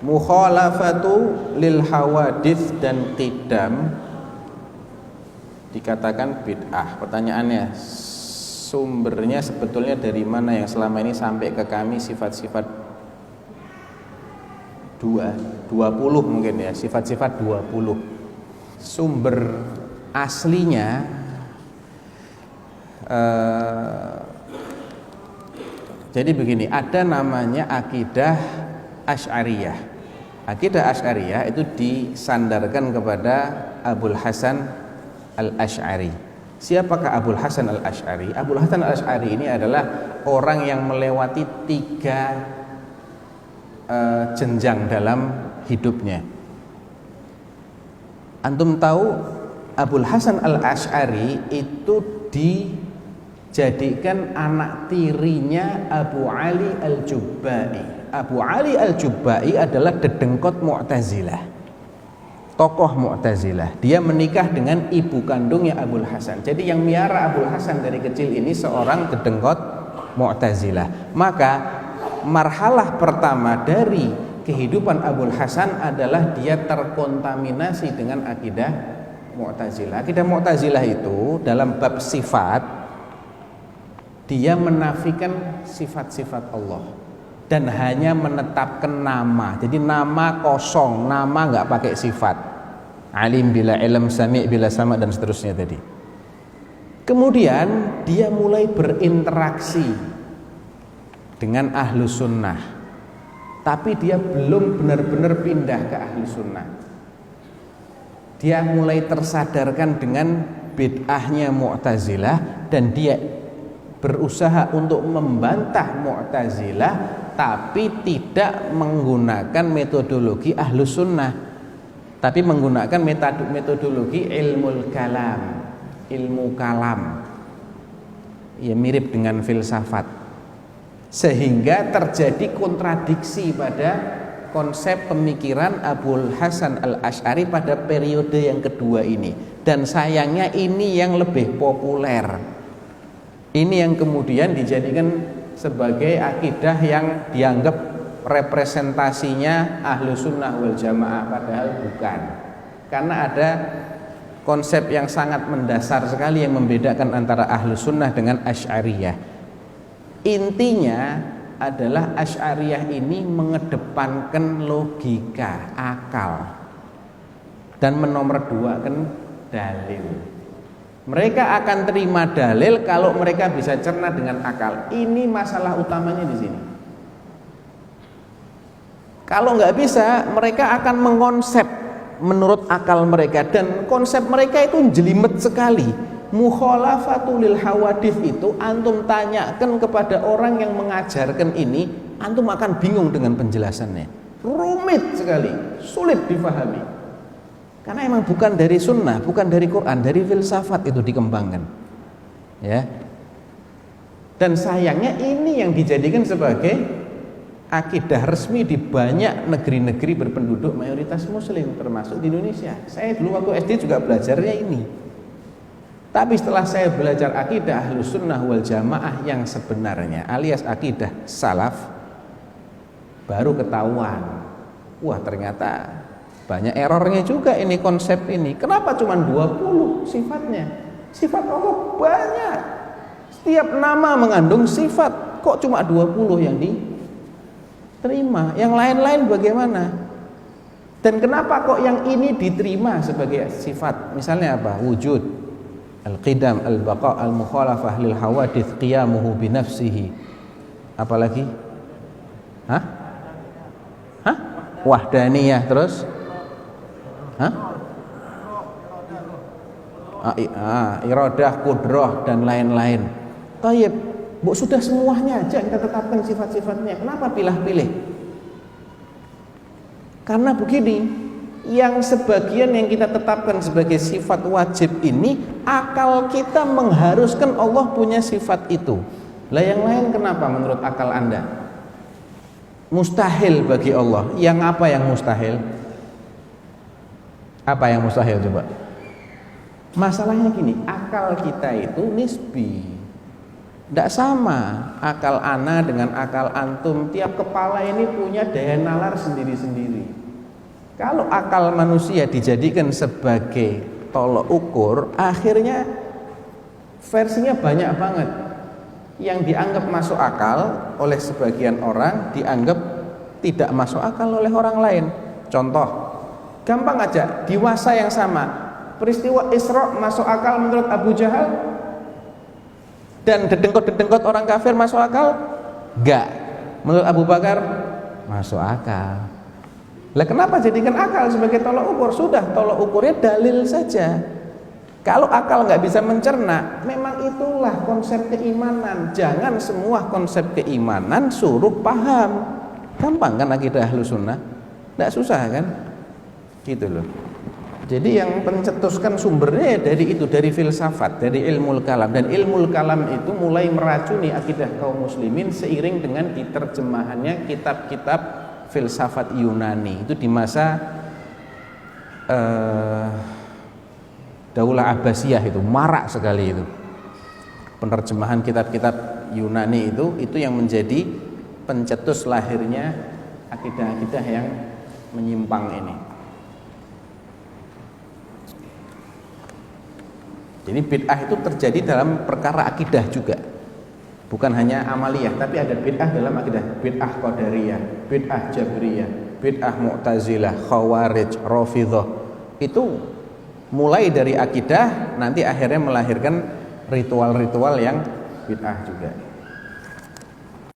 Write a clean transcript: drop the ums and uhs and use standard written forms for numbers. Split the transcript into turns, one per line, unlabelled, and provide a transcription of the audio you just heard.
Mukhalafatu lil hawadits dan qidam dikatakan bid'ah. Pertanyaannya, sumbernya sebetulnya dari mana yang selama ini sampai ke kami sifat-sifat 20 mungkin ya, sifat-sifat 20. Sumber aslinya jadi begini, ada namanya akidah Asy'ariyah. Akidah Asy'ariyah itu disandarkan kepada Abul Hasan Al-Asy'ari. Siapakah Abul Hasan Al-Asy'ari? Abul Hasan Al-Asy'ari ini adalah orang yang melewati 3 jenjang dalam hidupnya. Antum tahu Abul Hasan Al-Asy'ari itu dijadikan anak tirinya Abu Ali Al-Jubba'i. Abu Ali Al-Jubba'i adalah dedengkot Mu'tazilah, tokoh Mu'tazilah. Dia menikah dengan ibu kandungnya Abul Hasan. Jadi yang miara Abul Hasan dari kecil ini seorang dedengkot Mu'tazilah. Maka marhalah pertama dari kehidupan Abul Hasan adalah dia terkontaminasi dengan akidah Mu'tazilah. Akidah Mu'tazilah itu dalam bab sifat, dia menafikan sifat-sifat Allah dan hanya menetapkan nama. Jadi nama kosong, nama nggak pakai sifat. Alim bila ilm, sami' bila sama, dan seterusnya tadi. Kemudian dia mulai berinteraksi dengan ahlu sunnah, tapi dia belum benar-benar pindah ke ahlu sunnah. Dia mulai tersadarkan dengan bid'ahnya Mu'tazilah dan dia berusaha untuk membantah Mu'tazilah, tapi tidak menggunakan metodologi ahlus sunnah, tapi menggunakan metodologi ilmu kalam, ya mirip dengan filsafat, sehingga terjadi kontradiksi pada konsep pemikiran Abul Hasan Al-Asy'ari pada periode yang kedua ini. Dan sayangnya ini yang lebih populer, ini yang kemudian dijadikan sebagai akidah yang dianggap representasinya ahlu sunnah wal jamaah, padahal bukan. Karena ada konsep yang sangat mendasar sekali yang membedakan antara ahlu sunnah dengan Asy'ariyah. Intinya adalah Asy'ariyah ini mengedepankan logika, akal, dan menomorduakan dalil. Mereka akan terima dalil kalau mereka bisa cerna dengan akal. Ini masalah utamanya di sini. Kalau nggak bisa, mereka akan mengkonsep menurut akal mereka, dan konsep mereka itu jelimet sekali. Mukhalafatul lil hawadits itu antum tanyakan kepada orang yang mengajarkan ini, antum akan bingung dengan penjelasannya. Rumit sekali, sulit difahami. Karena emang bukan dari sunnah, bukan dari Quran, dari filsafat itu dikembangkan, ya. Dan sayangnya ini yang dijadikan sebagai akidah resmi di banyak negeri-negeri berpenduduk mayoritas Muslim, termasuk di Indonesia. Saya dulu waktu SD juga belajarnya ini. Tapi setelah saya belajar akidah Ahlus Sunnah wal Jamaah yang sebenarnya, alias akidah salaf, baru ketahuan, wah ternyata banyak errornya juga ini konsep ini. Kenapa cuma 20 sifatnya? Sifat Allah banyak. Setiap nama mengandung sifat. Kok cuma 20 yang diterima? Yang lain-lain bagaimana? Dan kenapa kok yang ini diterima sebagai sifat? Misalnya apa? Wujud, al-qidam, al-baqa, al-mukhalafah lil hawadits, qiyamuhu binafsihi. Apalagi? Wahdaniyah, terus? Iradah, kudrah, dan lain-lain. Tayyib, sudah semuanya aja kita tetapkan sifat-sifatnya. Kenapa pilih-pilih? Karena begini, yang sebagian yang kita tetapkan sebagai sifat wajib ini, akal kita mengharuskan Allah punya sifat itu. Lah yang lain kenapa menurut akal Anda? Mustahil bagi Allah. Yang apa yang mustahil? Apa yang mustahil coba? Masalahnya gini, akal kita itu nisbi. Tidak sama akal ana dengan akal antum. Tiap kepala ini punya daya nalar sendiri-sendiri. Kalau akal manusia dijadikan sebagai tolok ukur, akhirnya versinya banyak banget. Yang dianggap masuk akal oleh sebagian orang dianggap tidak masuk akal oleh orang lain. Contoh, gampang aja, di masa yang sama, peristiwa Isra masuk akal menurut Abu Jahal, dan dedengkot-dedengkot orang kafir masuk akal? Enggak. Menurut Abu Bakar masuk akal. Lah kenapa jadikan akal sebagai tolok ukur? Sudah, tolok ukurnya dalil saja. Kalau akal nggak bisa mencerna, memang itulah konsep keimanan. Jangan semua konsep keimanan suruh paham. Gampang kan akidah Ahlus Sunnah? Nggak susah kan? Gitu loh. Jadi yang pencetuskan sumbernya dari itu, dari filsafat, dari ilmu kalam. Dan ilmu kalam itu mulai meracuni akidah kaum muslimin seiring dengan diterjemahannya kitab-kitab filsafat Yunani. Itu di masa Daulah Abbasiyah itu marak sekali itu. Penerjemahan kitab-kitab Yunani itu yang menjadi pencetus lahirnya akidah-akidah yang menyimpang ini. Jadi bid'ah itu terjadi dalam perkara akidah juga. Bukan hanya amaliyah, tapi ada bid'ah dalam akidah. Bid'ah qadariyah, bid'ah jabriyah, bid'ah mu'tazilah, khawarij, rafidhah. Itu mulai dari akidah, nanti akhirnya melahirkan ritual-ritual yang bid'ah juga.